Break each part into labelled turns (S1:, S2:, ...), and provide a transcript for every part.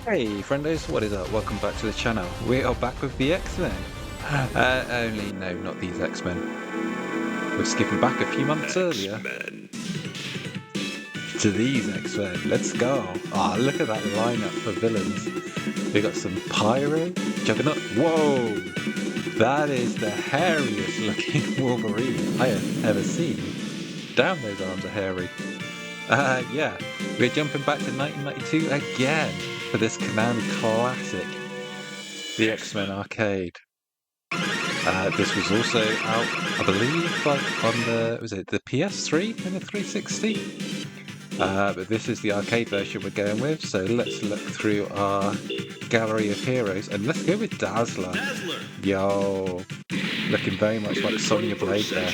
S1: Hey friendos, what is up? Welcome back to the channel. We are back with the X-Men. Only, no, not these X-Men. We're skipping back a few months earlier
S2: Xmen.
S1: to these X-Men. Let's go. Ah, look at that lineup for villains. We got some Pyro, Juggernaut. Whoa! That is the hairiest looking Wolverine I have ever seen. Damn, those arms are hairy. Yeah, we're jumping back to 1992 again for this Konami classic, the X-Men Arcade. This was also out, I believe, like on the PS3 and the 360? But this is the arcade version we're going with, so let's look through our gallery of heroes, and let's go with Dazzler. Yo, looking very much like Sonya Blade there.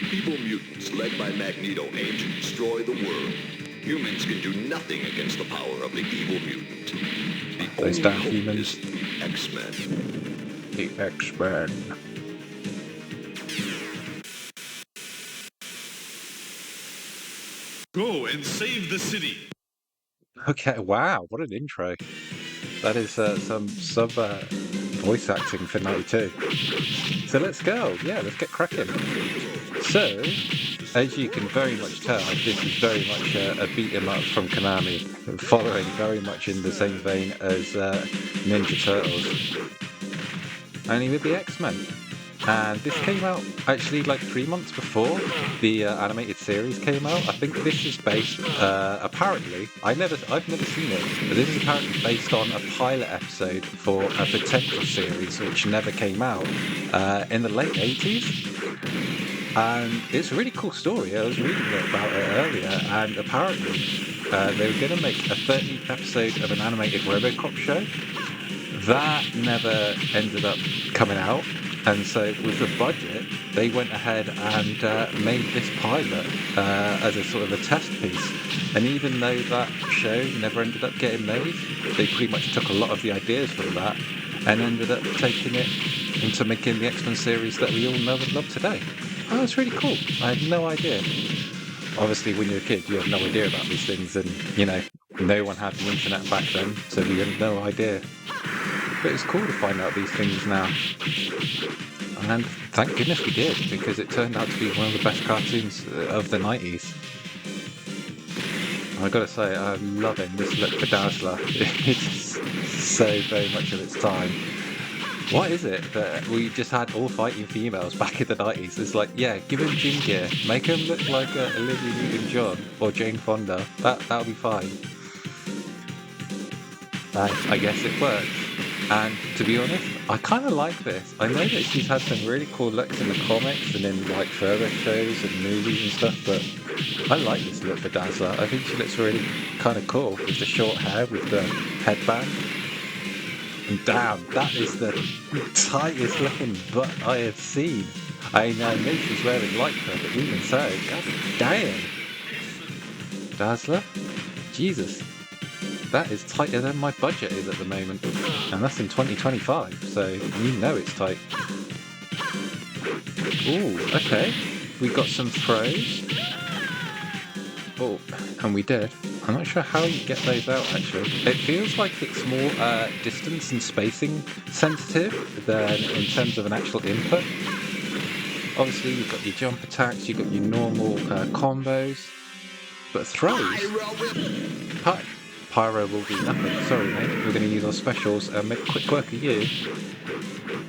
S2: Evil mutants led by Magneto aim to destroy the world. Humans can do nothing against the power of the evil mutant. The
S1: Those
S2: only
S1: damn
S2: hope
S1: humans.
S2: is the X-Men.
S1: The X-Men.
S3: Go and save the city.
S1: Okay, wow, what an intro. That is some voice acting for 92. So let's go. Yeah, let's get cracking. So, as you can very much tell, this is very much a beat 'em up from Konami, following very much in the same vein as Ninja Turtles, only with the X-Men. And this came out actually like 3 months before the animated series came out. I think this is based, apparently, I've never seen it, but this is apparently based on a pilot episode for a potential series which never came out in the late 80s. And it's a really cool story. I was reading about it earlier, and apparently they were going to make a 13th episode of an animated RoboCop show. That never ended up coming out. And so with the budget, they went ahead and made this pilot as a sort of a test piece. And even though that show never ended up getting made, they pretty much took a lot of the ideas from that and ended up taking it into making the X-Men series that we all know and love today. Oh, that's really cool. I had no idea. Obviously, when you're a kid, you have no idea about these things. And, you know, no one had the internet back then, so we had no idea. But it's cool to find out these things now. And thank goodness we did, because it turned out to be one of the best cartoons of the 90s. I've got to say, I'm loving this look for Dazzler. It's so very much of its time. What is it that we just had all fighting females back in the 90s? It's like, yeah, give him gym gear. Make him look like Olivia Newton-John or Jane Fonda. That'll be fine. I guess it works. And to be honest, I kind of like this. I know that she's had some really cool looks in the comics and in like further shows and movies and stuff, but I like this look for Dazzler. I think she looks really kind of cool with the short hair, with the headband. And damn, that is the tightest looking butt I have seen. I know she's wearing lycra, but even so, god damn. Dazzler? Jesus. That is tighter than my budget is at the moment. And that's in 2025, so you know it's tight. Ooh, okay. We got some throws. Oh, and we did. I'm not sure how you get those out, actually. It feels like it's more distance and spacing sensitive than in terms of an actual input. Obviously, you've got your jump attacks, you've got your normal combos. But throws... Pyro will do nothing. Sorry, mate. We're going to use our specials and make quick work of you.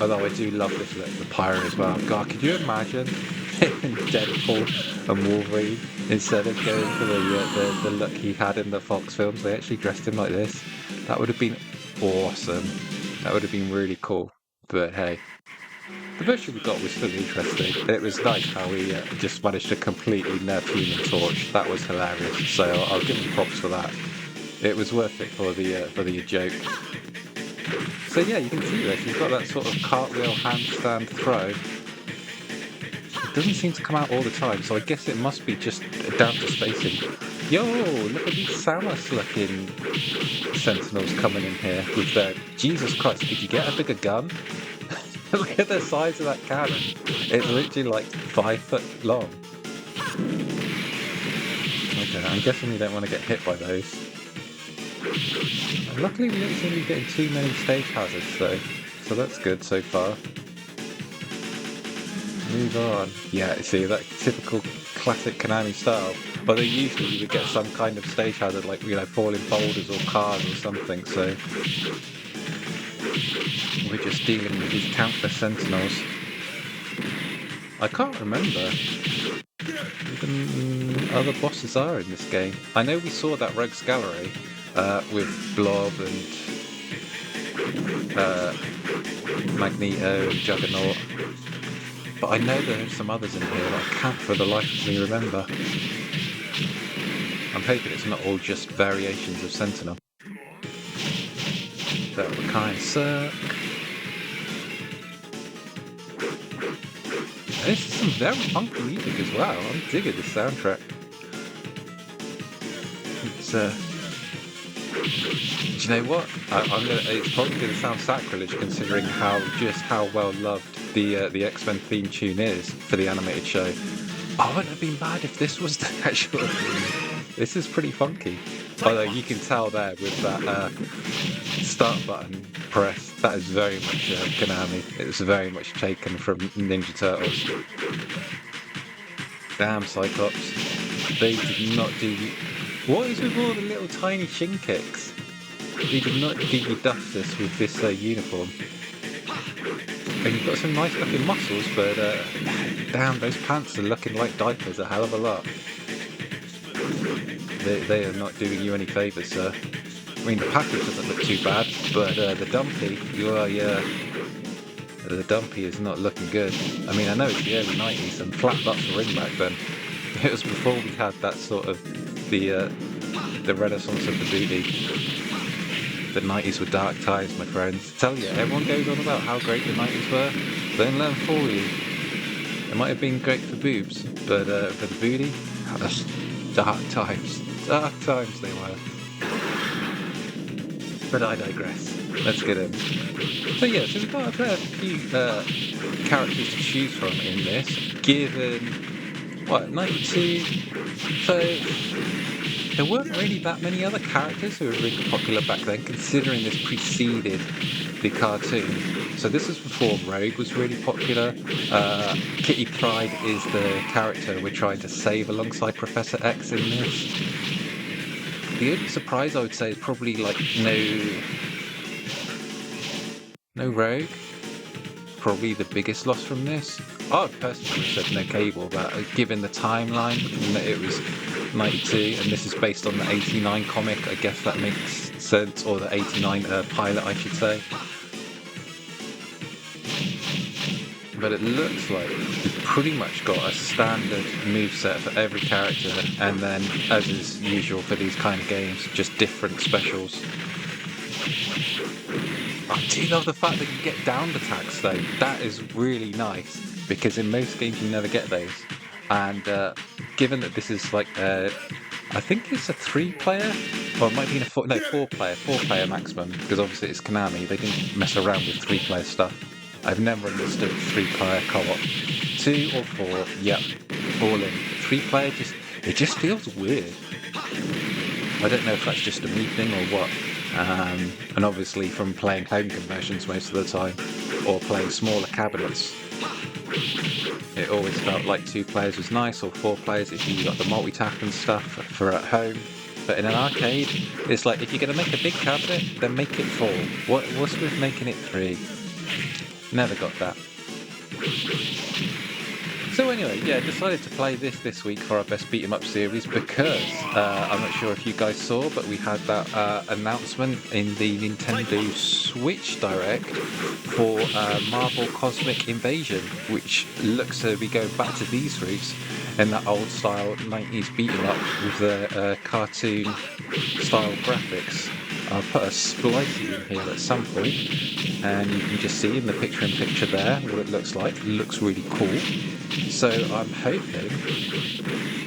S1: Although I do love this look for Pyro as well. God, could you imagine Deadpool and Wolverine, instead of going for the look he had in the Fox films, they actually dressed him like this? That would have been awesome. That would have been really cool. But hey, the version we got was still interesting. It was nice how we just managed to completely nerf Human Torch. That was hilarious. So I'll give him props for that. It was worth it for the joke. So yeah, you can see this. You've got that sort of cartwheel handstand throw. It doesn't seem to come out all the time, so I guess it must be just down to spacing. Yo, look at these Samus-looking Sentinels coming in here with their... Jesus Christ, could you get a bigger gun? Look at the size of that cannon. It's literally like 5 foot long. Okay, I'm guessing you don't want to get hit by those. Luckily, we don't seem to be getting too many stage hazards, though. So that's good so far. Move on. Yeah, see, that typical classic Konami style. Although usually you would get some kind of stage hazard, like, falling boulders or cars or something, so... We're just dealing with these countless sentinels. I can't remember who the other bosses are in this game. I know we saw that Rogue's Gallery with Blob and Magneto and Juggernaut. But I know there are some others in here that I can't for the life of me remember. I'm hoping it's not all just variations of Sentinel. That would kind of suck. This is some very funky music as well. I'm digging this soundtrack. It's do you know what? It's probably going to sound sacrilege considering how well loved the Xmen theme tune is for the animated show. I wouldn't have been mad if this was the actual theme. This is pretty funky. Although you can tell there with that start button press, that is very much Konami. It's very much taken from Ninja Turtles. Damn Cyclops. They did not do... What is with all the little tiny shin kicks? They did not do you justice with this uniform. And you've got some nice looking muscles, but damn, those pants are looking like diapers a hell of a lot. They are not doing you any favours, sir. I mean, the package doesn't look too bad, but the dumpy, the dumpy is not looking good. I mean, I know it's the early 90s and flat butts were in back then. It was before we had that sort of the renaissance of the booty. The 90s were dark times, my friends. I tell you, everyone goes on about how great the 90s were. Don't let them fool you. It might have been great for boobs, but for the booty, dark times. Dark times they were. But I digress. Let's get in. So yeah, so we've got a fair few characters to choose from in this, given, 92? So there weren't really that many other characters who were really popular back then, considering this preceded the cartoon. So this is before Rogue was really popular. Kitty Pryde is the character we're trying to save alongside Professor X in this. The only surprise I would say is probably like no Rogue. Probably the biggest loss from this. I would personally have said no Cable, but given the timeline, given that it was 92 and this is based on the 89 comic, I guess that makes sense, or the 89 pilot I should say. But it looks like we've pretty much got a standard moveset for every character, and then, as is usual for these kind of games, just different specials. I do love the fact that you get downed attacks though. That is really nice, because in most games you never get those. And given that this is like, I think it's a 3-player, or it might be a 4-player maximum, because obviously it's Konami, they didn't mess around with 3-player stuff. I've never understood 3-player co-op. 2 or 4, yep, all in. 3-player it just feels weird. I don't know if that's just a me thing or what. And obviously from playing home conversions most of the time, or playing smaller cabinets, it always felt like 2 players was nice, or 4 players if you got the multi-tap and stuff for at home. But in an arcade, it's like, if you're going to make a big cabinet, then make it 4. What's with making it 3? Never got that. So anyway, yeah, decided to play this week for our best beat 'em up series because I'm not sure if you guys saw, but we had that announcement in the Nintendo Switch Direct for Marvel Cosmic Invasion, which looks to be going back to these roots in that old style 90s beat 'em up with the cartoon style graphics. I'll put a splicey in here at some point, and you can just see in the picture-in-picture there what it looks like. It looks really cool. So I'm hoping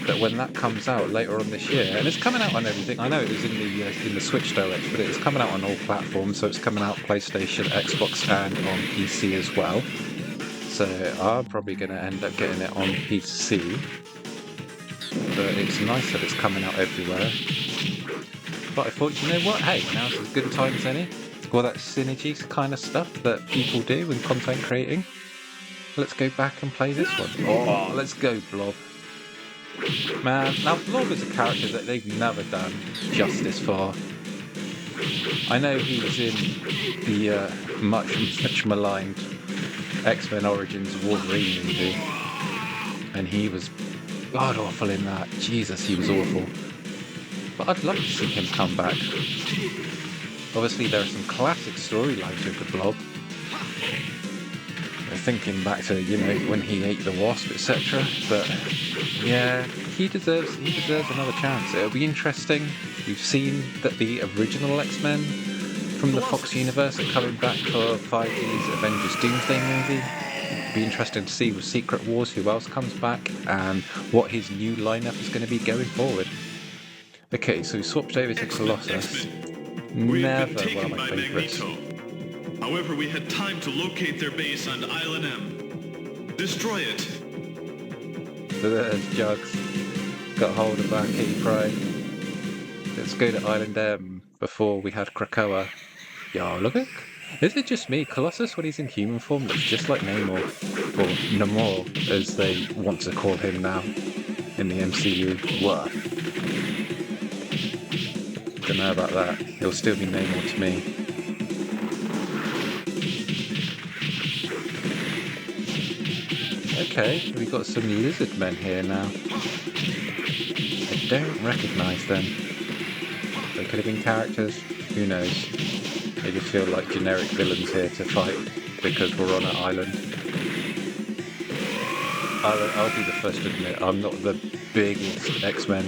S1: that when that comes out later on this year, and it's coming out on everything. I know it was in the Switch Direct, but it's coming out on all platforms. So it's coming out PlayStation, Xbox, and on PC as well. So I'm probably going to end up getting it on PC. But it's nice that it's coming out everywhere. but I thought, you know what? Hey, now's as good a time as any. All that synergy kind of stuff that people do when content creating. Let's go back and play this one. Oh, let's go, Blob. Man, now Blob is a character that they've never done justice for. I know he was in the much maligned X-Men Origins Wolverine movie, and he was god awful in that. Jesus, he was awful. But I'd love to see him come back. Obviously, there are some classic storylines with the Blob. Thinking back to, you know, when he ate the wasp, etc. But yeah, he deserves another chance. It'll be interesting. We've seen that the original X-Men from the Fox universe are coming back for Feige's Avengers Doomsday movie. It'll be interesting to see with Secret Wars who else comes back and what his new lineup is going to be going forward. Okay, so we swapped over to Colossus. Never one of my favourites.
S3: However, we had time to locate their base on Island M. Destroy it.
S1: So there's Jugs. Got hold of our Kitty Pryde. Let's go to Island M before we had Krakoa. Yo, look at... Is it just me? Colossus, when he's in human form, looks just like Namor. Or Namor, as they want to call him now in the MCU. What? Don't know about that. He'll still be Namor to me. Okay, we've got some lizard men here now. I don't recognise them. They could have been characters, who knows. They just feel like generic villains here to fight because we're on an island. I'll be the first to admit, I'm not the biggest X-Men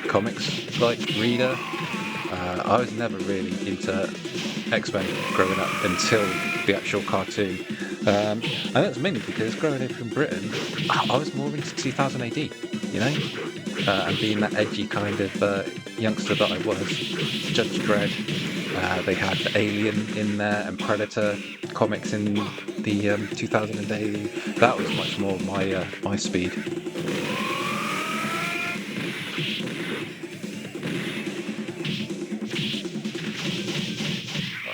S1: comics reader. I was never really into X-Men growing up until the actual cartoon. And that's mainly because growing up in Britain, I was more into 2000 AD, you know? And being that edgy kind of youngster that I was, Judge Dredd, they had Alien in there and Predator comics in the 2000 AD. That was much more my speed.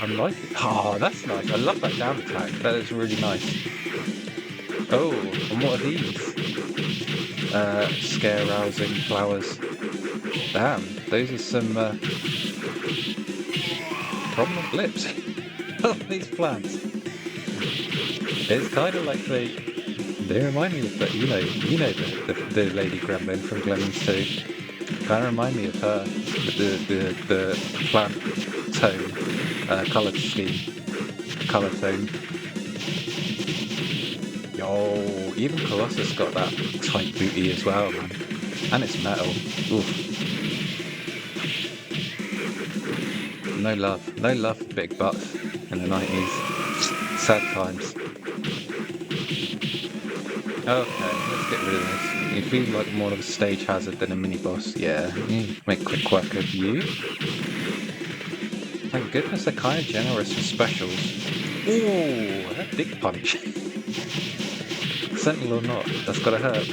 S1: I like it. Oh, that's nice. I love that down attack. That is really nice. Oh, and what are these? Scare-rousing flowers. Damn, those are some prominent lips. Oh, these plants. It's kind of like they remind me of the, you know the Lady Gremlin from Gremlins 2. Kind of remind me of her, the plant tone. Colour scheme, colour tone. Yo, even Colossus got that tight booty as well, man. And it's metal. Oof. No love for big butts in the 90s. Sad times. Okay, let's get rid of this. You feel like more of a stage hazard than a mini boss. Yeah, make quick work of you. Thank goodness they're kind of generous with specials. Ooh, that big punch. Sentinel or not, that's gotta hurt.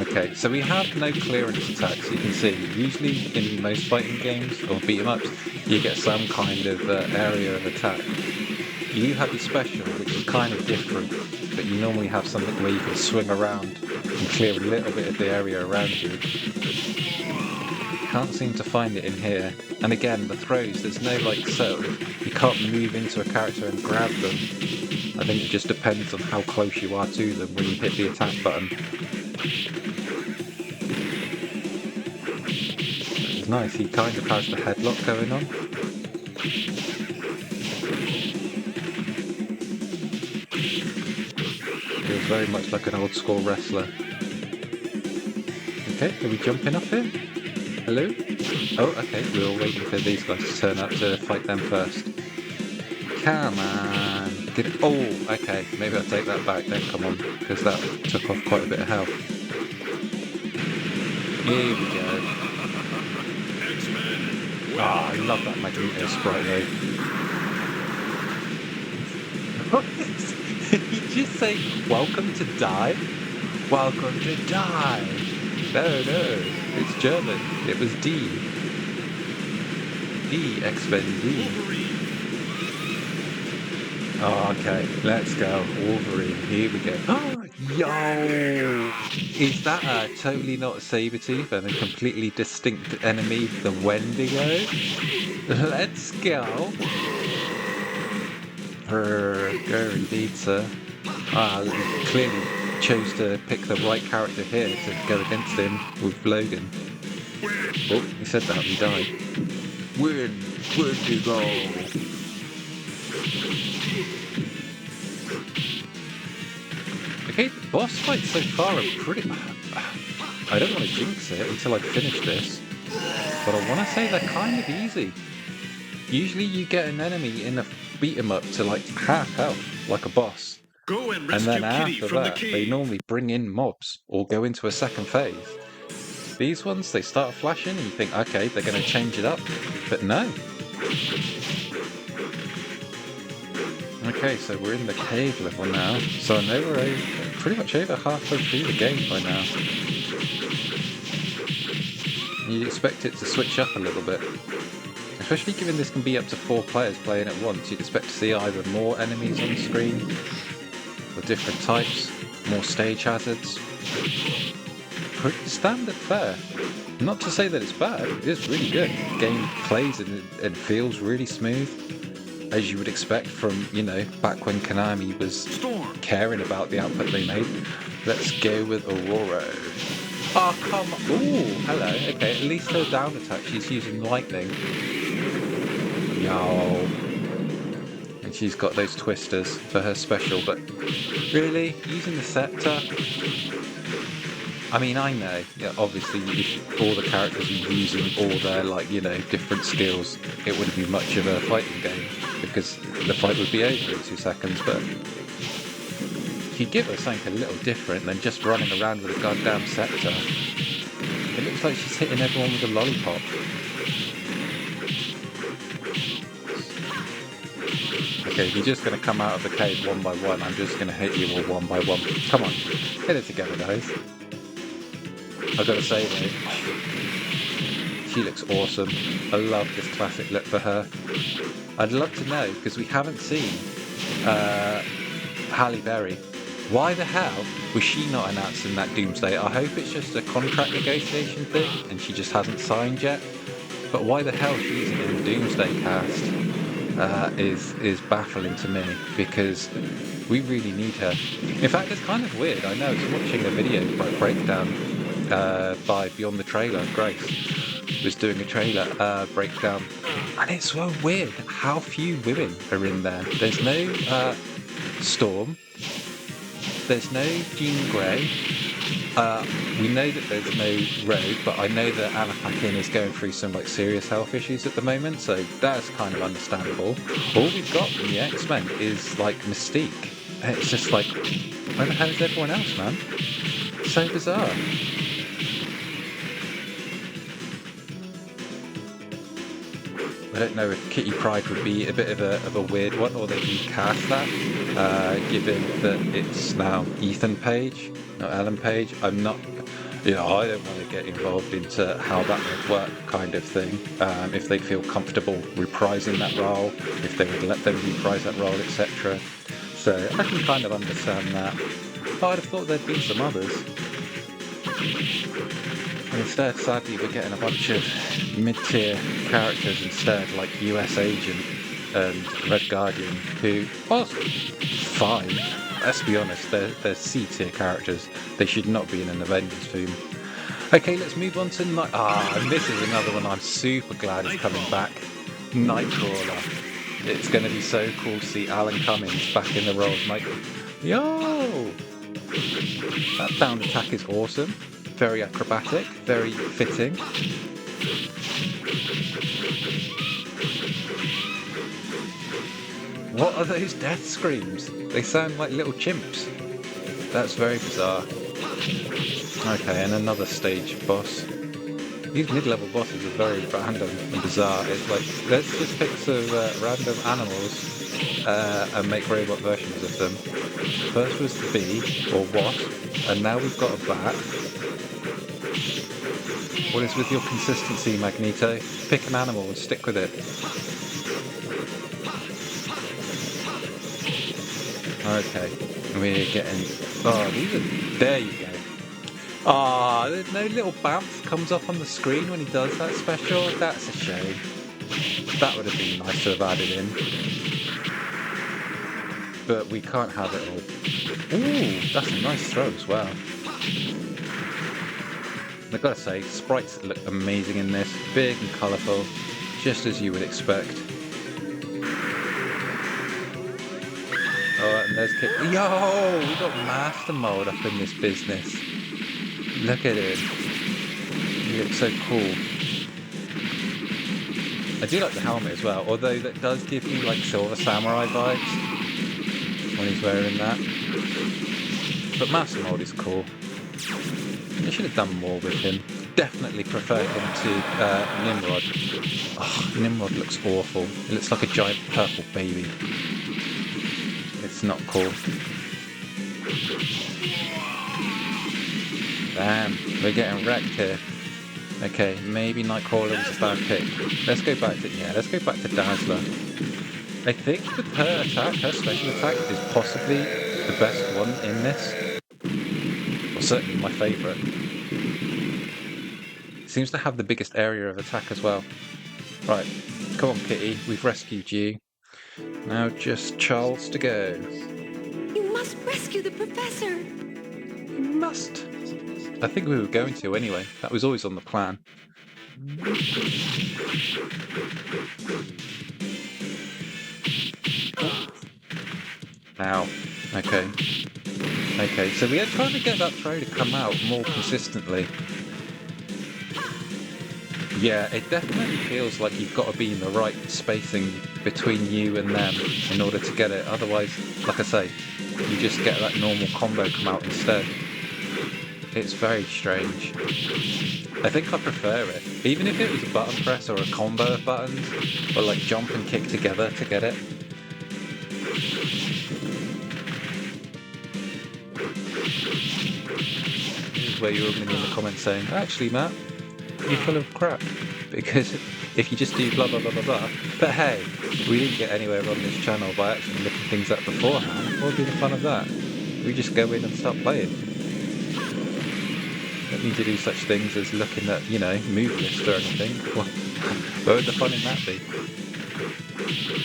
S1: Okay, so we have no clearance attacks, you can see. Usually in most fighting games, or beat 'em ups, you get some kind of area of attack. You have your special, which is kind of different, but you normally have something where you can swing around and clear a little bit of the area around you. Can't seem to find it in here. And again, the throws, there's no you can't move into a character and grab them. I think it just depends on how close you are to them when you hit the attack button. It's nice, he kind of has the headlock going on. Feels very much like an old school wrestler. Okay, are we jumping up here? Hello? Oh, okay, we were waiting for these guys to turn up to fight them first. Come on. Oh, okay, maybe I'll take that back then, come on, because that took off quite a bit of health. Here we go. Ah, I love that Magneto sprite though. Did you just say, welcome to die? Welcome to die. No, it's German. It was D. Xmen D.
S3: Wolverine.
S1: Oh, okay, let's go. Wolverine, here we go. Oh, yo! Is that a totally not Sabretooth and a completely distinct enemy, the Wendigo? Let's go. Go indeed, sir. Clearly chose to pick the right character here to go against him with Logan. Oh, he said that, he died. Wendigo! Okay, the boss fights so far are pretty... I don't want to jinx it until I finish this, but I want to say they're kind of easy. Usually you get an enemy in a beat-em-up to like half health, like a boss.
S3: Go and
S1: And
S3: rescue
S1: then
S3: Kitty
S1: after
S3: from the
S1: that, they
S3: cave.
S1: normally bring in mobs or go into a second phase. These ones, they start flashing and you think, okay, they're going to change it up. But no. Okay, so we're in the cave level now. So I know we're pretty much over halfway through the game by now. You'd expect it to switch up a little bit. Especially given this can be up to 4 players playing at once, you'd expect to see either more enemies on the screen, or different types, more stage hazards. Pretty standard fare. Not to say that it's bad, it is really good. The game plays and feels really smooth, as you would expect from, you know, back when Konami was caring about the output they made. Let's go with Aurora. Oh, come on. Ooh, hello. Okay, at least her down attack, she's using lightning. Yo. And she's got those twisters for her special, but really? Using the scepter? I mean, I know, yeah, obviously, if all the characters are using all their, like, you know, different skills, it wouldn't be much of a fighting game, because the fight would be over in 2 seconds, but you give her something a little different than just running around with a goddamn scepter. It looks like she's hitting everyone with a lollipop. Okay, you're just going to come out of the cave one by one. I'm just going to hit you all one by one. Come on, get it together, guys. I've got to say, though, she looks awesome. I love this classic look for her. I'd love to know, because we haven't seen Halle Berry. Why the hell was she not announced in that Doomsday? I hope it's just a contract negotiation thing and she just hasn't signed yet. But why the hell she isn't in the Doomsday cast is baffling to me, because we really need her. In fact, it's kind of weird. I know I was watching a video breakdown by Beyond the Trailer. Grace was doing a trailer breakdown, and it's so weird how few women are in there. There's no Storm. There's no Jean Grey. We know that there's no Rogue, but I know that Anna Paquin is going through some like serious health issues at the moment, so that's kind of understandable. All we've got from the X-Men is like Mystique. It's just like, where the hell is everyone else, man? So bizarre. I don't know if Kitty Pryde would be a bit of a weird one, or they'd recast that, given that it's now Ethan Page, not Ellen Page. I'm not, you know, I don't want to get involved into how that would work, kind of thing. If they feel comfortable reprising that role, if they would let them reprise that role, etc. So I can kind of understand that. But I'd have thought there'd be some others. And instead, sadly, we're getting a bunch of mid-tier characters instead, like US Agent and Red Guardian, who, well, fine. Let's be honest, they're C-tier characters. They should not be in an Avengers film. Okay, let's move on to Night... and this is another one I'm super glad is coming back. Nightcrawler. It's going to be so cool to see Alan Cummings back in the role of Nightcrawler. Yo! That down attack is awesome. Very acrobatic, very fitting. What are those death screams? They sound like little chimps. That's very bizarre. Okay, and another stage boss. These mid-level bosses are very random and bizarre. It's like, let's just pick some random animals and make robot versions of them. First was the bee, or wasp, and now we've got a bat. What is with your consistency, Magneto? Pick an animal and stick with it. Okay, we're getting... Oh, these are... There you go. Ah, there's no little bounce comes up on the screen when he does that special. That's a shame. That would have been nice to have added in. But we can't have it all. Ooh, that's a nice throw as well. I've got to say, sprites look amazing in this. Big and colourful, just as you would expect. Oh, and there's Kit. Yo, we got Master Mold up in this business. Look at him. He looks so cool. I do like the helmet as well, although that does give me like Silver Samurai vibes when he's wearing that. But Master Mold is cool. I should have done more with him. Definitely prefer him to Nimrod. Oh, Nimrod looks awful. It looks like a giant purple baby. It's not cool. Damn, we're getting wrecked here. Okay, maybe Nightcrawler was a bad pick. Let's go back to Dazzler. I think that her attack, her special attack, is possibly the best one in this. Or certainly my favourite. Seems to have the biggest area of attack as well. Right, come on Kitty, we've rescued you. Now just Charles to go.
S4: You must rescue the professor!
S1: You must. I think we were going to anyway. That was always on the plan. Ow. Okay. Okay, so we are trying to get that throw to come out more consistently. Yeah, it definitely feels like you've got to be in the right spacing between you and them in order to get it. Otherwise, like I say, you just get that normal combo come out instead. It's very strange. I think I prefer it. Even if it was a button press or a combo of buttons, or like jump and kick together to get it. This is where you're going to be in the comments saying, actually Matt, you're full of crap. Because if you just do blah blah blah blah blah. But hey, we didn't get anywhere on this channel by actually looking things up beforehand. What would be the fun of that? We just go in and start playing. Don't need to do such things as looking at, you know, move list or anything. Where would the fun in that be?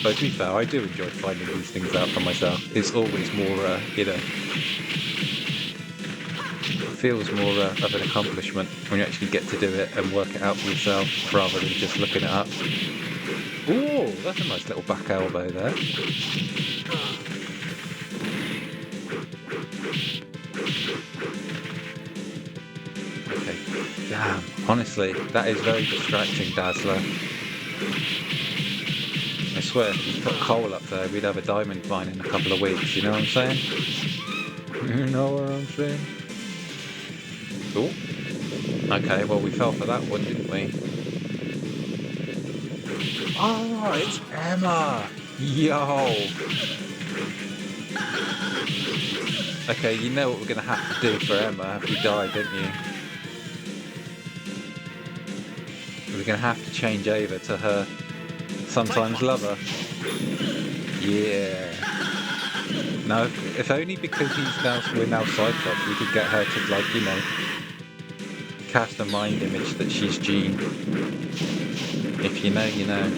S1: But to be fair, I do enjoy finding these things out for myself. It's always more, you know, feels more of an accomplishment when you actually get to do it and work it out for yourself rather than just looking it up. Ooh, that's a nice little back elbow there. Okay, damn, honestly, that is very distracting, Dazzler. I swear, if you put coal up there, we'd have a diamond mine in a couple of weeks, you know what I'm saying? You know what I'm saying? Ooh. Okay, well we fell for that one, didn't we? Oh, it's Emma! Yo! Okay, you know what we're gonna have to do for Emma if we die, don't you? We're gonna have to change over to her sometimes lover. Yeah. No, if only because we're now Cyclops, we could get her to, like, you know, cast a mind image that she's Jean. If you know, you know.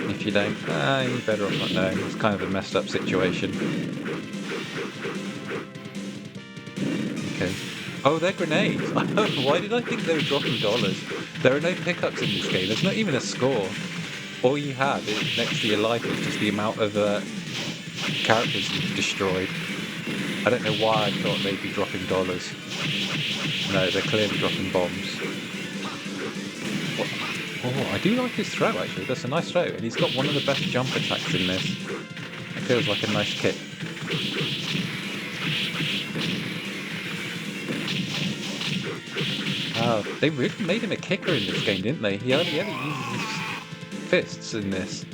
S1: If you don't, you better off not knowing. It's kind of a messed up situation. Okay. Oh, they're grenades. Why did I think they were dropping dollars? There are no pickups in this game. There's not even a score. All you have is, next to your life is just the amount of characters you've destroyed. I don't know why I thought they'd be dropping dollars. No, they're clearly dropping bombs. What? Oh, I do like his throw actually. That's a nice throw, and he's got one of the best jump attacks in this. It feels like a nice kick. Oh, they really made him a kicker in this game, didn't they? He only ever uses his fists in this.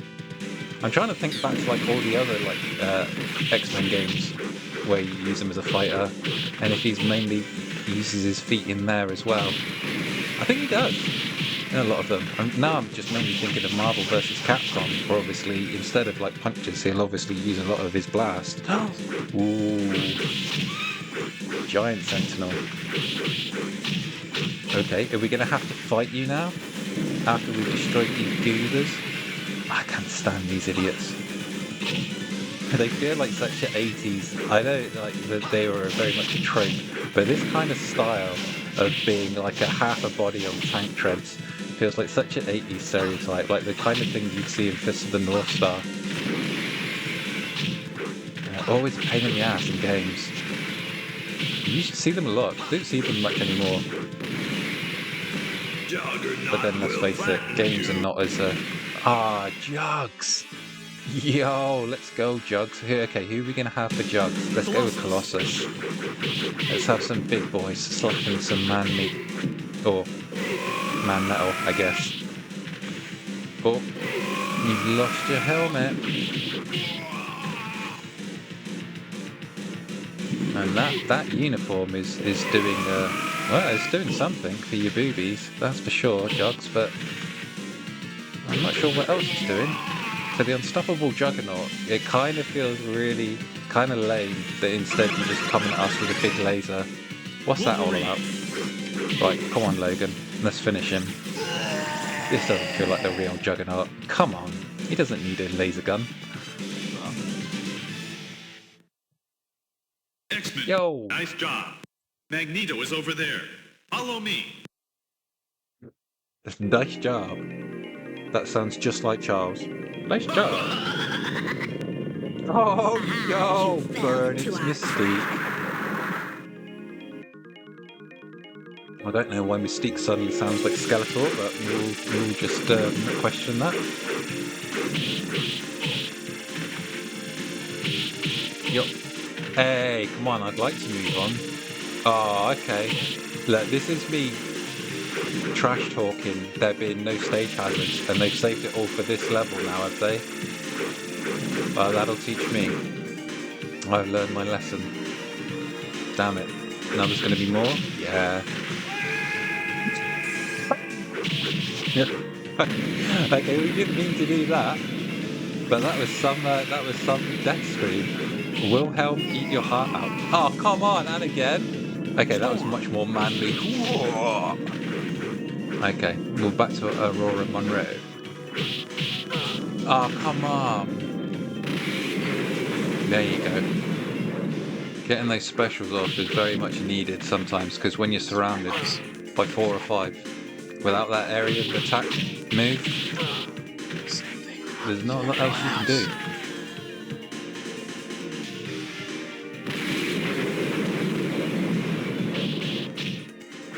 S1: I'm trying to think back to like all the other like X-Men games where you use him as a fighter, and if he's mainly uses his feet in there as well. I think he does in a lot of them. And now I'm just mainly thinking of Marvel vs. Capcom, where obviously instead of like punches, he'll obviously use a lot of his blast. Ooh, giant sentinel. Okay, are we gonna have to fight you now after we've destroyed these goobers? I can't stand these idiots. They feel like such an 80s. I know like that they were very much a trope, but this kind of style of being like a half a body on tank treads feels like such an 80s stereotype, like the kind of thing you'd see in Fist of the North Star. Always a pain in the ass in games. You should see them a lot. Don't see them much anymore. But then let's face it, games are not as Jugs! Yo, let's go, Jugs. Okay, who are we gonna have for Jugs? Let's go with Colossus. Let's have some big boys slapping some man meat. Or man metal, I guess. Oh, you've lost your helmet. And that uniform is doing well, it's doing something for your boobies, that's for sure, Jugs, but I'm not sure what else it's doing. For the unstoppable Juggernaut, it kind of feels really kind of lame that instead you just come at us with a big laser. What's that all about? Right, come on Logan, let's finish him. This doesn't feel like the real Juggernaut. Come on, he doesn't need a laser gun.
S3: Xmen,
S1: Yo!
S3: nice job. Magneto is over there. Follow me.
S1: Nice job. That sounds just like Charles. Nice job. Oh no! Burn, it's Mystique. I don't know why Mystique suddenly sounds like Skeletor, but we'll just question that. Yo. Hey, come on, I'd like to move on. Oh, okay. Look, this is me trash talking there being no stage hazards, and they've saved it all for this level now, have they? Well, that'll teach me. I've learned my lesson. Damn it. Now there's going to be more? Yeah. Okay, we didn't mean to do that. But that was some death scream. Wilhelm, eat your heart out. Oh, come on, and again. Okay, that was much more manly. Okay, we're back to Aurora Monroe. Oh, come on. There you go. Getting those specials off is very much needed sometimes, because when you're surrounded by 4 or 5, without that area of attack move, there's not a lot else you can do.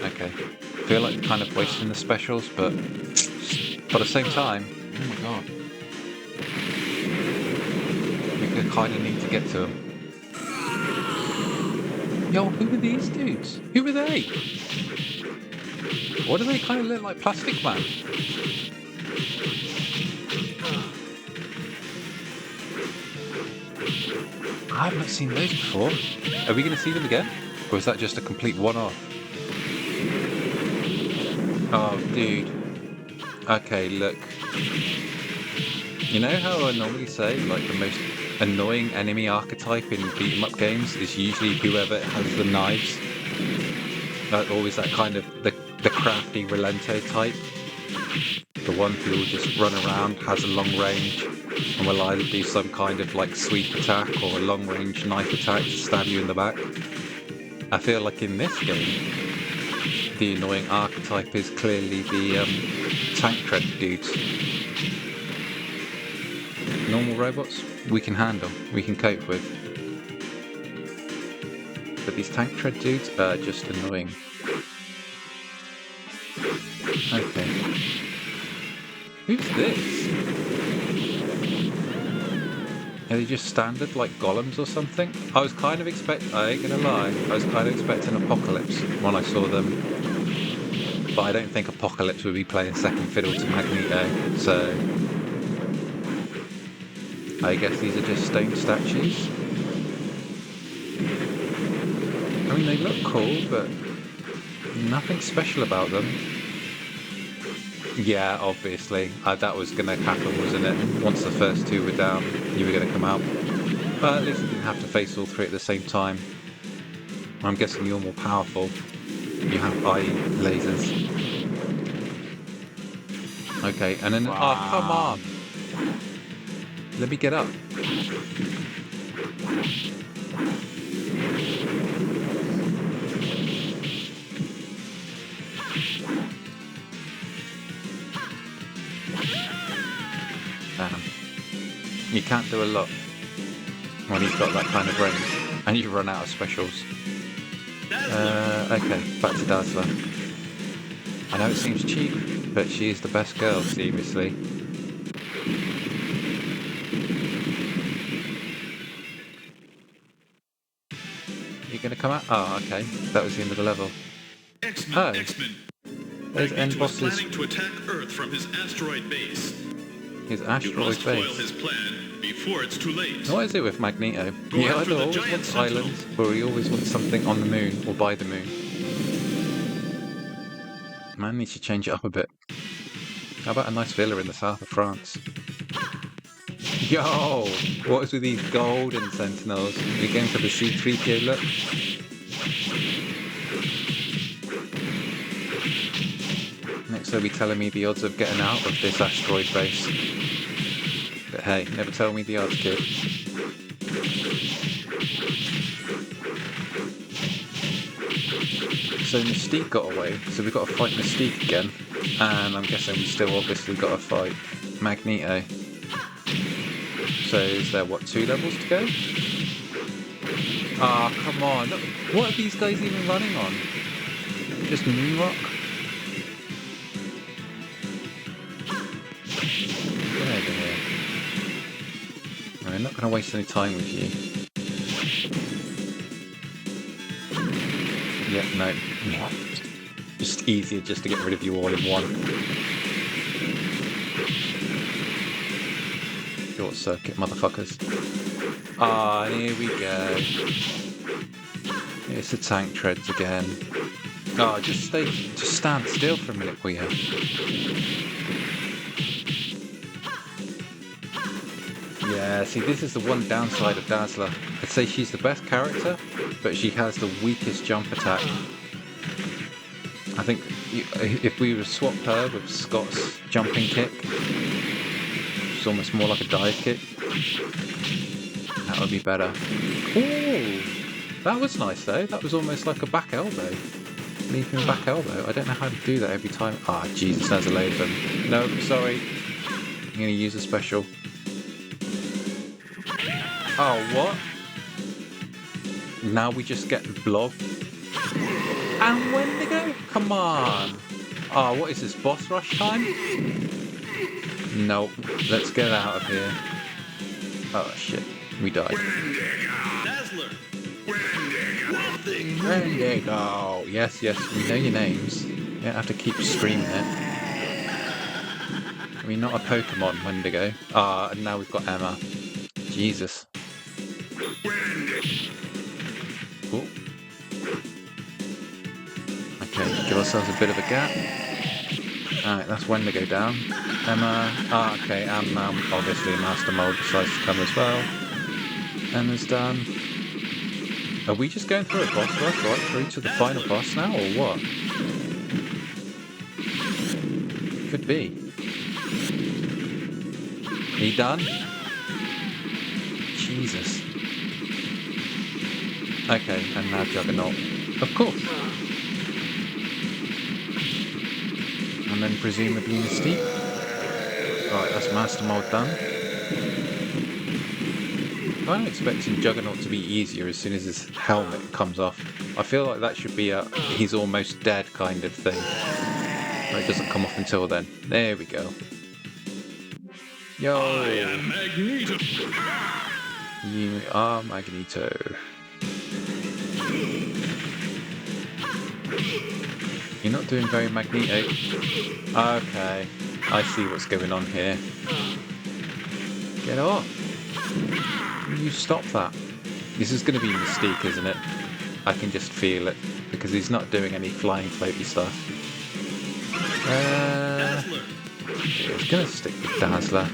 S1: Okay, I feel like kind of wasting the specials, but at the same time, oh my god, we kind of need to get to them. Yo, who are these dudes? Who are they? What do they kind of look like? Plastic Man? I've not seen those before. Are we going to see them again? Or is that just a complete one-off? Oh, dude. Okay, look. You know how I normally say, like, the most annoying enemy archetype in beat-em-up games is usually whoever has the knives? Like, always that kind of, the crafty Relento type. The one who will just run around, has a long range, and will either do some kind of, like, sweep attack or a long-range knife attack to stab you in the back. I feel like in this game, the annoying archetype is clearly the tank tread dudes. Normal robots, we can handle, we can cope with. But these tank tread dudes are just annoying. Okay. Who's this? Are they just standard, like golems or something? I was kind of I ain't gonna lie, I was kind of expecting Apocalypse when I saw them. But I don't think Apocalypse would be playing second fiddle to Magneto, so I guess these are just stone statues. I mean, they look cool, but Nothing special about them. Yeah, obviously. That was going to happen, wasn't it? Once the first two were down, you were going to come out. But at least you didn't have to face all three at the same time. I'm guessing you're more powerful. You have eye lasers. Okay, and then... Wow. Oh, come on! Let me get up. Damn. You can't do a lot when he's got that kind of range, and you run out of specials. Okay, back to Dazzler. I know it seems cheap, but she is the best girl, seriously. You're gonna come out? Oh, okay. That was the end of the level.
S3: Xmen.
S1: There's end
S3: Magneto is
S1: bosses.
S3: planning to attack Earth from his asteroid base.
S1: His
S3: You
S1: asteroid
S3: must foil
S1: base.
S3: his plan before it's too late.
S1: What is it with Magneto?
S3: Go
S1: He
S3: after
S1: either
S3: the
S1: always
S3: giant
S1: wants
S3: sentinel.
S1: islands, or he always wants something on the moon, or by the moon. Man needs to change it up a bit. How about a nice villa in the south of France? Yo! What is with these golden sentinels? Are you going for the C-3PO look? Next they'll be telling me the odds of getting out of this asteroid base. But hey, never tell me the odds, kid. So Mystique got away, so we've got to fight Mystique again. And I'm guessing we still obviously got to fight Magneto. So is there, what, 2 levels to go? Ah, oh, come on. Look, what are these guys even running on? Just moon rock? Get over here. I'm not going to waste any time with you. Yep, no. Just easier just to get rid of you all in one. Short circuit, motherfuckers. Ah, here we go. It's the tank treads again. Oh, just stand still for a minute, will you? Yeah, see, this is the one downside of Dazzler. I'd say she's the best character, but she has the weakest jump attack. I think if we were to swap her with Scott's jumping kick, which is almost more like a dive kick, that would be better. Ooh, that was nice though. That was almost like a back elbow. Leaping back elbow. I don't know how to do that every time. Ah, Jesus, there's a load of them. No, sorry. I'm going to use a special. Oh, what? Now we just get Blob. And Wendigo? Come on. Oh, what is this, boss rush time? Nope. Let's get out of here. Oh, shit. We died.
S3: Dazzler.
S1: Wendigo. Yes, yes, we know your names. You don't have to keep screaming it. I mean, not a Pokemon, Wendigo. Ah, and now we've got Emma. Jesus. Ooh. Okay, give ourselves a bit of a gap. Alright, that's Wendigo down. Emma. Ah, okay, and obviously Master Mold decides to come as well. Emma's done. Are we just going through a boss rush right through to the final boss now, or what? Could be. Are you done? Jesus. Okay, and now Juggernaut. Of course. And then presumably Mystique. Right, that's Master Mold done. I'm expecting Juggernaut to be easier as soon as his helmet comes off. I feel like that should be a he's almost dead kind of thing. But it doesn't come off until then. There we go. Yo!
S3: I am Magneto.
S1: You are Magneto. You're not doing very Magneto. Okay, I see what's going on here. Get off! You stop that. This is going to be Mystique, isn't it? I can just feel it. because he's not doing any flying floaty stuff.
S3: Dazzler.
S1: I was going to stick with Dazzler.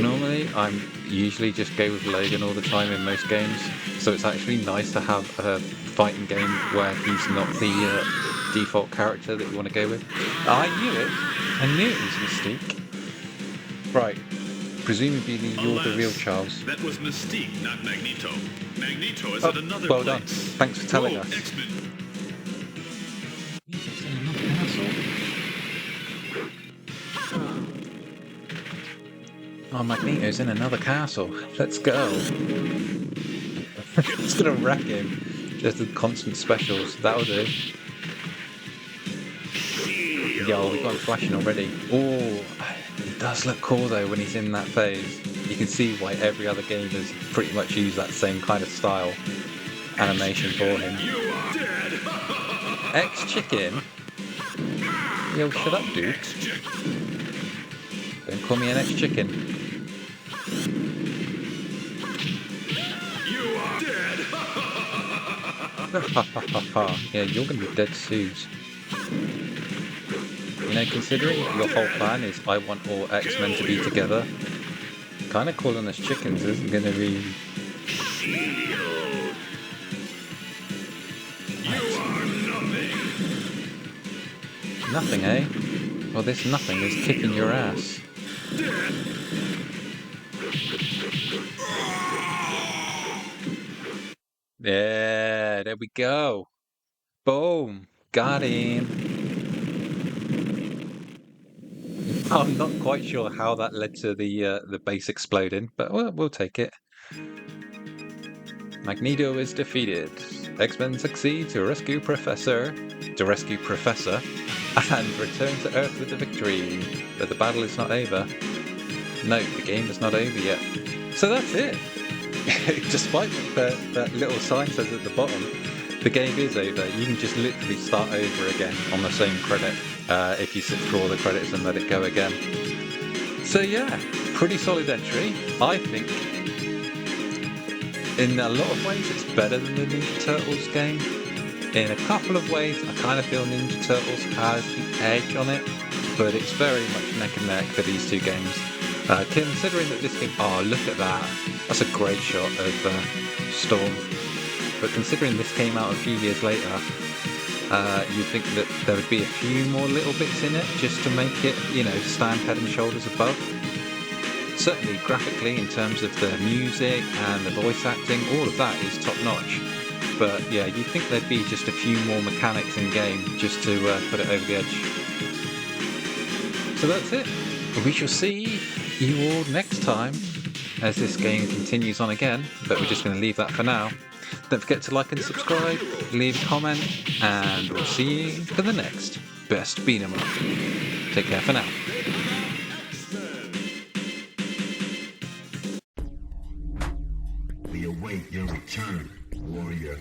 S1: Normally, I'm usually just go with Logan all the time in most games, so it's actually nice to have a fighting game where he's not the default character that you want to go with. I knew it! I knew it was Mystique. Right, presumably you're the real Charles.
S3: That was Mystique, not Magneto. Magneto is at another
S1: well
S3: place.
S1: done. Thanks for telling
S3: Whoa,
S1: us.
S3: Xmen.
S1: Oh, Magneto's in another castle. Let's go. It's gonna wreck him. Just the constant specials. That'll do. Yo, we got him flashing already. Oh, it does look cool though when he's in that phase. You can see why every other game has pretty much used that same kind of style animation for him. X-Chicken? Yo, shut up, dude. Don't call me an X-Chicken. Yeah, you're gonna be dead soon. You know, considering your whole plan is I want all X-Men to be together, kind of calling us chickens isn't gonna be... Nothing, eh? Well, this nothing is kicking your ass. Yeah, there we go. Boom. Got him. I'm not quite sure how that led to the base exploding, but we'll take it. Magneto is defeated. X-Men succeed to rescue Professor, and return to Earth with the victory. But the battle is not over. No, the game is not over yet. So that's it. Despite that little sign says at the bottom, the game is over. You can just literally start over again on the same credit if you sit through all the credits and let it go again. So yeah, pretty solid entry. I think in a lot of ways it's better than the Ninja Turtles game. In a couple of ways I kind of feel Ninja Turtles has the edge on it, but it's very much neck and neck for these two games. Considering that this game, oh look at that, that's a great shot of Storm. But considering this came out a few years later, you'd think that there would be a few more little bits in it just to make it, you know, stand head and shoulders above. Certainly graphically, in terms of the music and the voice acting, all of that is top notch. But yeah, you'd think there'd be just a few more mechanics in game just to put it over the edge. So that's it. We shall see you all next time as this game continues on again, but we're just going to leave that for now. Don't forget to like and subscribe, leave a comment, and we'll see you for the next Best Beat 'em Up. Take care for now.
S5: We await your return, warrior.